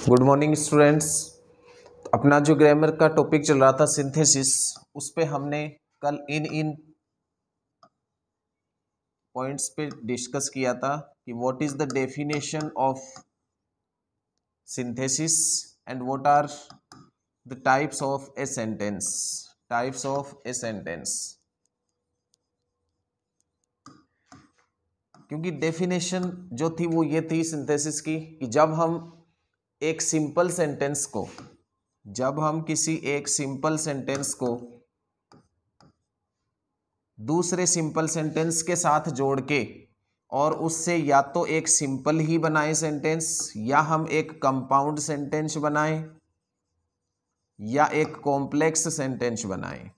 Good morning students. अपना जो grammar का टॉपिक चल रहा था सिंथेसिस, उस पे हमने कल इन पॉइंट्स पे डिस्कस किया था कि what is the definition of synthesis and what are the types of a sentence. क्योंकि डेफिनेशन जो थी वो ये थी सिंथेसिस की कि जब हम किसी एक सिंपल सेंटेंस को दूसरे सिंपल सेंटेंस के साथ जोड़ के और उससे या तो एक सिंपल ही बनाए सेंटेंस, या हम एक कंपाउंड सेंटेंस बनाएं, या एक कॉम्प्लेक्स सेंटेंस बनाएं।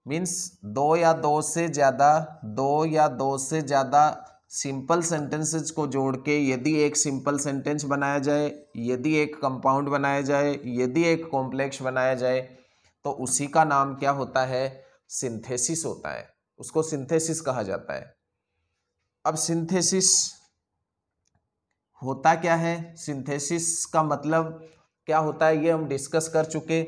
मीन्स दो या दो से ज्यादा सिंपल सेंटेंसेस को जोड़ के यदि एक सिंपल सेंटेंस बनाया जाए, यदि एक कंपाउंड बनाया जाए, यदि एक कॉम्प्लेक्स बनाया जाए, तो उसी का नाम क्या होता है? सिंथेसिस होता है। उसको सिंथेसिस कहा जाता है। अब सिंथेसिस होता क्या है, सिंथेसिस का मतलब क्या होता है, ये हम डिस्कस कर चुके।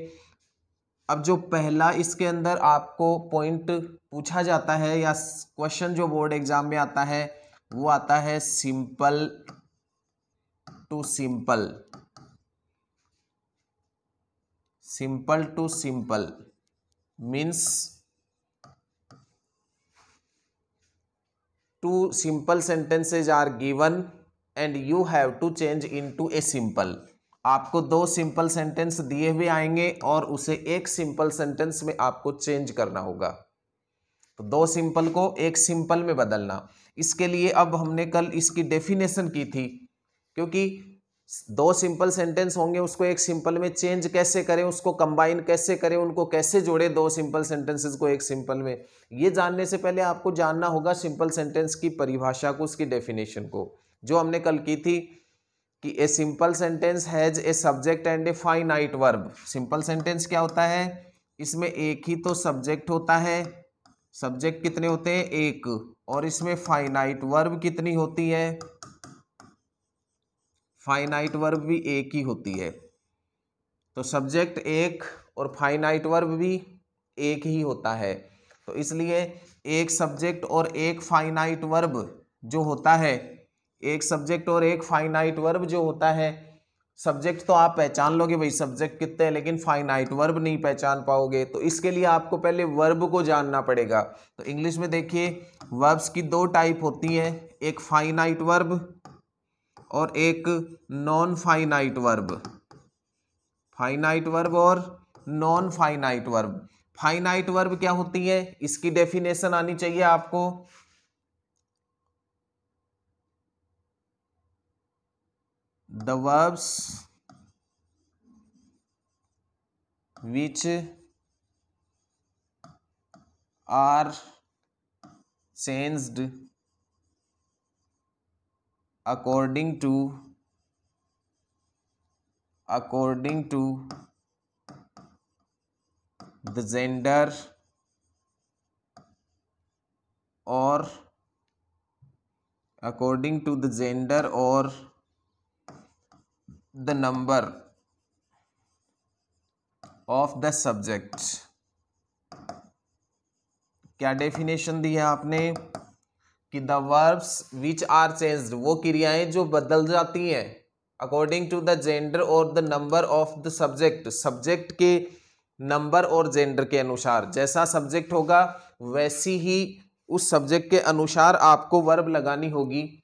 अब जो पहला इसके अंदर आपको पॉइंट पूछा जाता है या क्वेश्चन जो बोर्ड एग्जाम में आता है वो आता है simple to simple means two simple sentences are given and you have to change into a simple। आपको दो सिंपल सेंटेंस दिए हुए आएंगे और उसे एक सिंपल सेंटेंस में आपको चेंज करना होगा। तो दो सिंपल को एक सिंपल में बदलना, इसके लिए अब हमने कल इसकी डेफिनेशन की थी। क्योंकि दो सिंपल सेंटेंस होंगे, उसको एक सिंपल में चेंज कैसे करें, उसको कंबाइन कैसे करें, उनको कैसे जोड़े दो सिंपल सेंटेंसेस को एक सिंपल में, ये जानने से पहले आपको जानना होगा सिंपल सेंटेंस की परिभाषा को, उसकी डेफिनेशन को, जो हमने कल की थी कि a simple sentence has a subject and a finite verb. Simple sentence क्या होता है? इसमें एक ही तो सब्जेक्ट होता है। सब्जेक्ट कितने होते हैं? एक। और इसमें फाइनाइट वर्ब कितनी होती है? फाइनाइट वर्ब भी एक ही होती है। तो सब्जेक्ट एक और फाइनाइट वर्ब भी एक ही होता है। तो इसलिए एक सब्जेक्ट और एक फाइनाइट वर्ब जो होता है, सब्जेक्ट तो आप पहचान लोगे भाई सब्जेक्ट कितने हैं, लेकिन फाइनाइट वर्ब नहीं पहचान पाओगे। तो इसके लिए आपको पहले वर्ब को जानना पड़ेगा। तो इंग्लिश में देखिए वर्ब्स की दो टाइप होती हैं, एक फाइनाइट वर्ब और एक non finite verb. Finite verb और non finite verb. Finite verb क्या होती है, इसकी डेफिनेशन आनी चाहिए आपको। The verbs which are changed according to the gender or the number of the subject। क्या डेफिनेशन दी है आपने कि the verbs which are changed, वो क्रियाएं जो बदल जाती हैं, अकॉर्डिंग टू द जेंडर और the number of the subject, subject के नंबर और जेंडर के अनुसार। जैसा सब्जेक्ट होगा वैसी ही उस सब्जेक्ट के अनुसार आपको वर्ब लगानी होगी।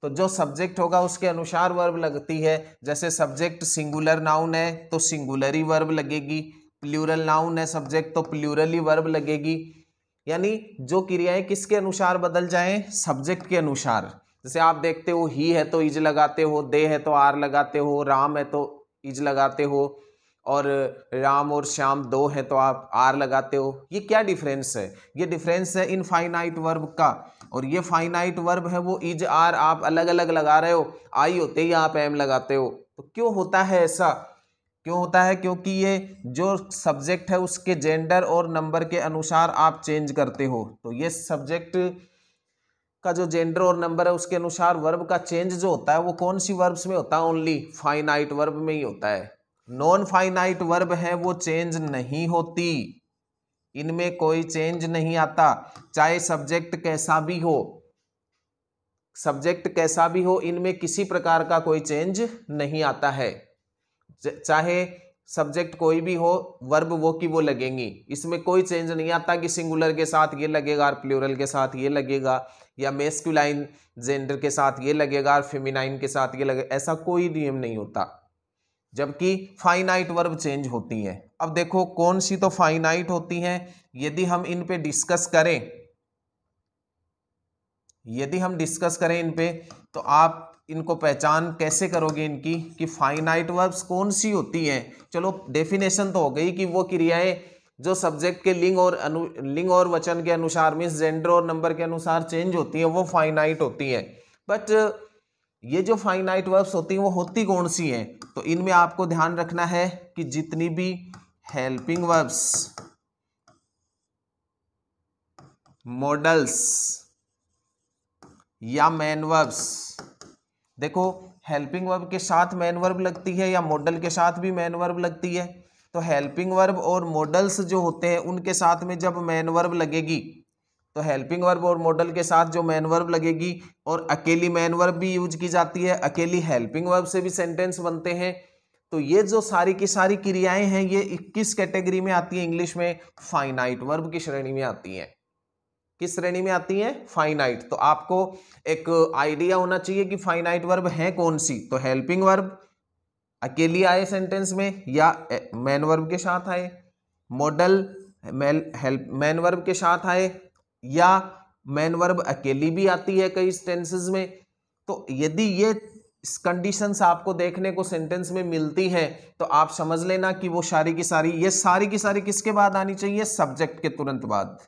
तो जो सब्जेक्ट होगा उसके अनुसार वर्ब लगती है। जैसे सब्जेक्ट सिंगुलर नाउन है तो सिंगुलर वर्ब लगेगी, प्लूरल नाउन है सब्जेक्ट तो प्लूरल वर्ब लगेगी। यानी जो क्रियाएं किसके अनुसार बदल जाएं? सब्जेक्ट के अनुसार। जैसे आप देखते हो ही है तो इज लगाते हो, दे है तो आर लगाते हो, राम है तो इज लगाते हो, और राम और श्याम दो है तो आप आर लगाते हो। ये क्या डिफरेंस है? ये डिफरेंस है इन फाइनाइट वर्ब का। और ये फाइनाइट वर्ब है वो इज आर आप अलग अलग लगा रहे हो, आई होते ही आप एम लगाते हो। तो क्यों होता है ऐसा? क्योंकि ये जो सब्जेक्ट है उसके जेंडर और नंबर के अनुसार आप चेंज करते हो। तो ये सब्जेक्ट का जो जेंडर और नंबर है उसके अनुसार वर्ब का चेंज जो होता है वो कौन सी वर्ब्स में होता है? ओनली फाइनाइट वर्ब में ही होता है। नॉन फाइनाइट वर्ब है वो चेंज नहीं होती, इनमें कोई चेंज नहीं आता, चाहे सब्जेक्ट कैसा भी हो, सब्जेक्ट कैसा भी हो, इनमें किसी प्रकार का कोई चेंज नहीं आता है। चाहे सब्जेक्ट कोई भी हो, वर्ब वो की वो लगेंगी, इसमें कोई चेंज नहीं आता कि सिंगुलर के साथ ये लगेगा और प्लूरल के साथ ये लगेगा, या मेस्कुलाइन जेंडर के साथ ये लगेगा और फेमिनाइन के साथ ये लगेगा, ऐसा कोई नियम नहीं होता। जबकि फाइनाइट वर्ब चेंज होती हैं। अब देखो कौन सी तो फाइनाइट होती हैं, यदि हम इन पे डिस्कस करें, यदि हम डिस्कस करें इन पे, तो आप इनको पहचान कैसे करोगे इनकी कि फाइनाइट वर्ब्स कौन सी होती हैं? चलो डेफिनेशन तो हो गई कि वो क्रियाएं जो सब्जेक्ट के लिंग और वचन के अनुसार, मीन्स जेंडर और नंबर के अनुसार चेंज होती हैं, वो फाइनाइट होती हैं। बट ये जो फाइनाइट वर्ब्स होती हैं वो होती कौन सी हैं? तो इनमें आपको ध्यान रखना है कि जितनी भी हेल्पिंग वर्ब्स, मॉडल्स या मेन वर्ब्स, देखो हेल्पिंग वर्ब के साथ मेन वर्ब लगती है या मॉडल के साथ भी मेन वर्ब लगती है। तो हेल्पिंग वर्ब और मॉडल्स जो होते हैं उनके साथ में जब मेन वर्ब लगेगी, तो हेल्पिंग वर्ब और मॉडल के साथ जो मेन वर्ब लगेगी, और अकेली मेन वर्ब भी यूज की जाती है, अकेली हेल्पिंग वर्ब से भी सेंटेंस बनते हैं। तो ये जो सारी की सारी क्रियाएं हैं ये 21 कैटेगरी में आती है, इंग्लिश में फाइनाइट वर्ब की श्रेणी में आती हैं। किस श्रेणी में आती है? फाइनाइट। तो आपको एक आइडिया होना चाहिए कि फाइनाइट वर्ब है कौन सी। तो हेल्पिंग वर्ब अकेली आए सेंटेंस में या मेन वर्ब के साथ आए, मॉडल मेन वर्ब के साथ आए, या मेन वर्ब अकेली भी आती है कई टेंसेस में। तो यदि ये कंडीशंस आपको देखने को सेंटेंस में मिलती है तो आप समझ लेना कि वो सारी की सारी किसके बाद आनी चाहिए? सब्जेक्ट के तुरंत बाद।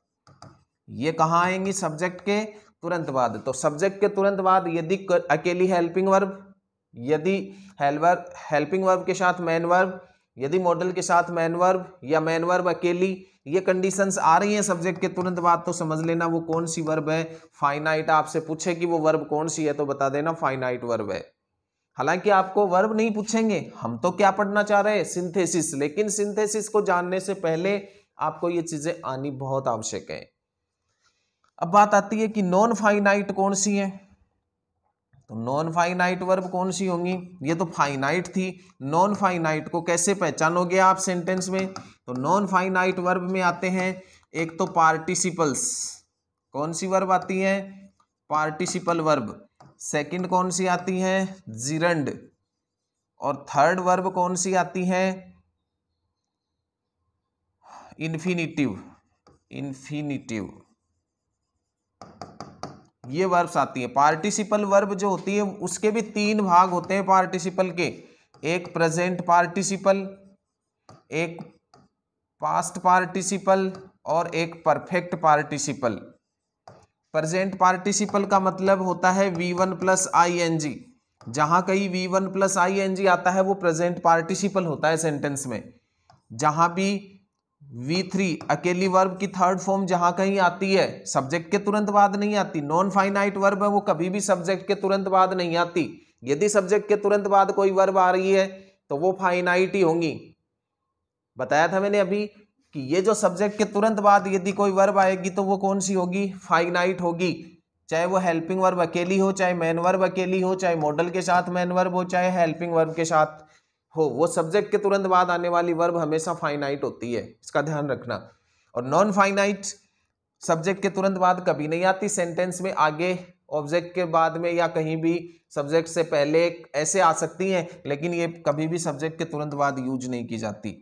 ये कहाँ आएंगी? सब्जेक्ट के तुरंत बाद। तो सब्जेक्ट के तुरंत बाद यदि अकेली हेल्पिंग वर्ब, यदि हेल्पिंग वर्ब के साथ मेन वर्ब, यदि मॉडल के साथ मेन वर्ब, या मेन वर्ब अकेली, ये कंडीशंस आ रही हैं सब्जेक्ट के तुरंत बाद, तो समझ लेना वो कौन सी वर्ब है? फाइनाइट। आपसे पूछे कि वो वर्ब कौन सी है तो बता देना फाइनाइट वर्ब है। हालांकि आपको वर्ब नहीं पूछेंगे, हम तो क्या पढ़ना चाह रहे हैं? सिंथेसिस। लेकिन सिंथेसिस को जानने से पहले आपको ये चीजें आनी बहुत आवश्यक है। अब बात आती है कि नॉन फाइनाइट कौन सी है। तो नॉन फाइनाइट वर्ब कौन सी होंगी? ये तो फाइनाइट थी, नॉन फाइनाइट को कैसे पहचानोगे आप सेंटेंस में? तो नॉन फाइनाइट वर्ब में आते हैं एक तो पार्टिसिपल्स। कौन सी वर्ब आती है? Participle verb. सेकंड कौन सी आती है? जिरंड। और थर्ड वर्ब कौन सी आती है? इन्फिनिटिव। इन्फिनिटिव ये वर्ब्स आती है। पार्टिसिपल वर्ब जो होती है उसके भी 3 भाग होते हैं पार्टिसिपल के, एक प्रेजेंट पार्टिसिपल, एक पास्ट पार्टिसिपल और एक परफेक्ट पार्टिसिपल। प्रेजेंट पार्टिसिपल का मतलब होता है V1 प्लस ING। जहां कहीं V1 प्लस ING आता है वो प्रेजेंट पार्टिसिपल होता है सेंटेंस में। जहां भी V3 अकेली वर्ब की थर्ड फॉर्म जहां कहीं आती है, सब्जेक्ट के तुरंत बाद नहीं आती। नॉन फाइनाइट वर्ब है वो कभी भी सब्जेक्ट के तुरंत बाद नहीं आती। यदि सब्जेक्ट के तुरंत बाद कोई वर्ब आ रही है तो वो फाइनाइट ही होंगी। बताया था मैंने अभी कि ये जो सब्जेक्ट के तुरंत बाद यदि कोई वर्ब आएगी तो वो कौन सी होगी? फाइनाइट होगी। चाहे वो हेल्पिंग वर्ब अकेली हो, चाहे मेन वर्ब अकेली हो, चाहे मॉडल के साथ मेन वर्ब हो, चाहे हेल्पिंग वर्ब के साथ हो, वो सब्जेक्ट के तुरंत बाद आने वाली वर्ब हमेशा फाइनाइट होती है, इसका ध्यान रखना। और नॉन फाइनाइट सब्जेक्ट के तुरंत बाद कभी नहीं आती, सेंटेंस में आगे ऑब्जेक्ट के बाद में या कहीं भी सब्जेक्ट से पहले ऐसे आ सकती हैं, लेकिन ये कभी भी सब्जेक्ट के तुरंत बाद यूज नहीं की जाती।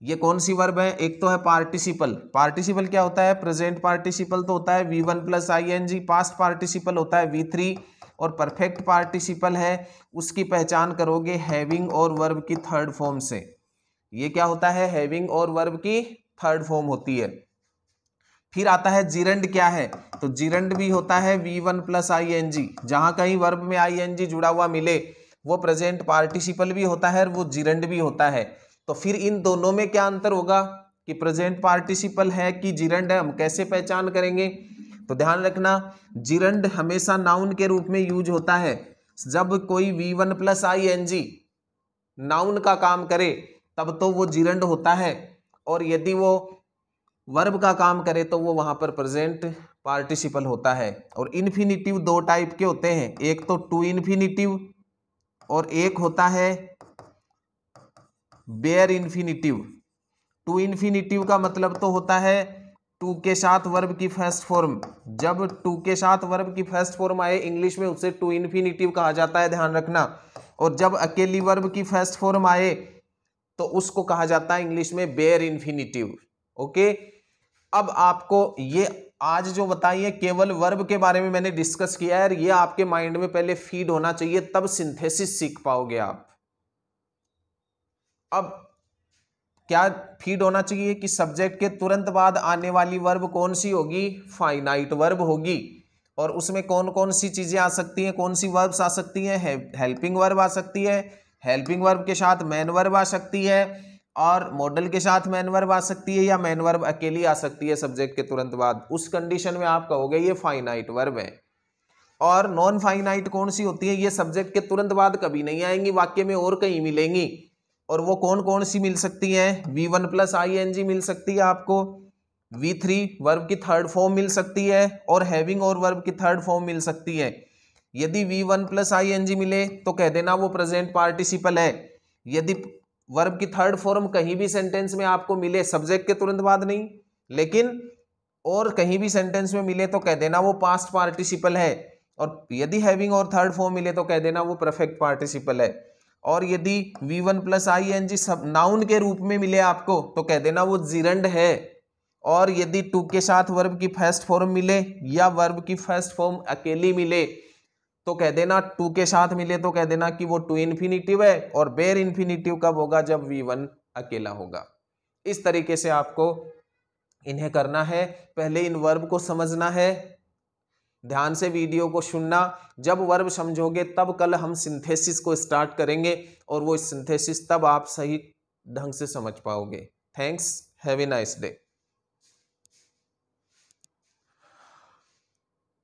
ये कौन सी वर्ब है? एक तो है पार्टिसिपल। पार्टिसिपल क्या होता है? प्रेजेंट पार्टिसिपल तो होता है V1 plus ING, past participle होता है V3, और परफेक्ट पार्टिसिपल है उसकी पहचान करोगे हैविंग और वर्ब की थर्ड फॉर्म से। ये क्या होता है? हैविंग और वर्ब की थर्ड फॉर्म होती है। फिर आता है जिरंड। क्या है? तो जिरंड भी होता है V1 प्लस ING। जहां कहीं वर्ब में ING जुड़ा हुआ मिले वो प्रेजेंट पार्टिसिपल भी होता है और वो जिरंड भी होता है। तो फिर इन दोनों में क्या अंतर होगा कि प्रेजेंट पार्टिसिपल है कि जिरंड है, हम कैसे पहचान करेंगे? तो ध्यान रखना जिरंड हमेशा नाउन के रूप में यूज होता है। जब कोई V1 + ing नाउन का काम करे तब तो वो जिरंड होता है, और यदि वो वर्ब का काम करे तो वो वहां पर प्रेजेंट पार्टिसिपल होता है। और इन्फिनिटिव दो टाइप के होते हैं, एक तो टू इन्फिनिटिव और एक होता है बेयर इन्फिनिटिव। टू इन्फिनिटिव का मतलब तो होता है टू के साथ वर्ब की फर्स्ट फॉर्म। जब टू के साथ वर्ब की फर्स्ट फॉर्म आए इंग्लिश में उसे टू इन्फिनिटिव कहा जाता है, ध्यान रखना। और जब अकेली वर्ब की फर्स्ट फॉर्म आए तो उसको कहा जाता है इंग्लिश में बेयर इन्फिनिटिव। ओके, अब आपको ये आज जो बताइए केवल वर्ब के बारे में मैंने डिस्कस किया है, ये आपके माइंड में पहले फीड होना चाहिए, तब सिंथेसिस सीख पाओगे आप। अब क्या फीड होना चाहिए कि सब्जेक्ट के तुरंत बाद आने वाली वर्ब कौन सी होगी? फाइनाइट वर्ब होगी। और उसमें कौन कौन सी चीजें आ सकती हैं, कौन सी वर्ब्स आ सकती हैं? हेल्पिंग वर्ब आ सकती है, हेल्पिंग वर्ब के साथ मेन वर्ब आ सकती है, और मॉडल के साथ मेन वर्ब आ सकती है, या मेन वर्ब अकेली आ सकती है सब्जेक्ट के तुरंत बाद। उस कंडीशन में आप कहोगे ये फाइनाइट वर्ब है। और नॉन फाइनाइट कौन सी होती है? ये सब्जेक्ट के तुरंत बाद कभी नहीं आएंगी, वाक्य में और कहीं मिलेंगी। और वो कौन कौन सी मिल सकती है? V1 + ing मिल सकती है आपको, V3 वर्ब की थर्ड फॉर्म मिल सकती है, और हैविंग और वर्ब की थर्ड फॉर्म मिल सकती है। यदि V1 + ing मिले तो कह देना वो प्रेजेंट पार्टिसिपल है। यदि वर्ब की थर्ड फॉर्म कहीं भी सेंटेंस में आपको मिले, सब्जेक्ट के तुरंत बाद नहीं लेकिन और कहीं भी सेंटेंस में मिले, तो कह देना वो पास्ट पार्टिसिपल है। और यदि हैविंग और थर्ड फॉर्म मिले तो कह देना वो परफेक्ट पार्टिसिपल है। और यदि V1 + ing सब नाउन के रूप में मिले आपको तो कह देना वो जिरंड है। और यदि टू के साथ वर्ब की फर्स्ट फॉर्म मिले या वर्ब की फर्स्ट फॉर्म अकेली मिले तो कह देना, टू के साथ मिले तो कह देना कि वो टू इन्फिनिटिव है। और बेयर इन्फिनिटिव कब होगा? जब V1 अकेला होगा। इस तरीके से आपको इन्हें करना है। पहले इन वर्ब को समझना है, ध्यान से वीडियो को सुनना। जब वर्ब समझोगे तब कल हम सिंथेसिस को स्टार्ट करेंगे, और वो सिंथेसिस तब आप सही ढंग से समझ पाओगे। Thanks, have a nice day.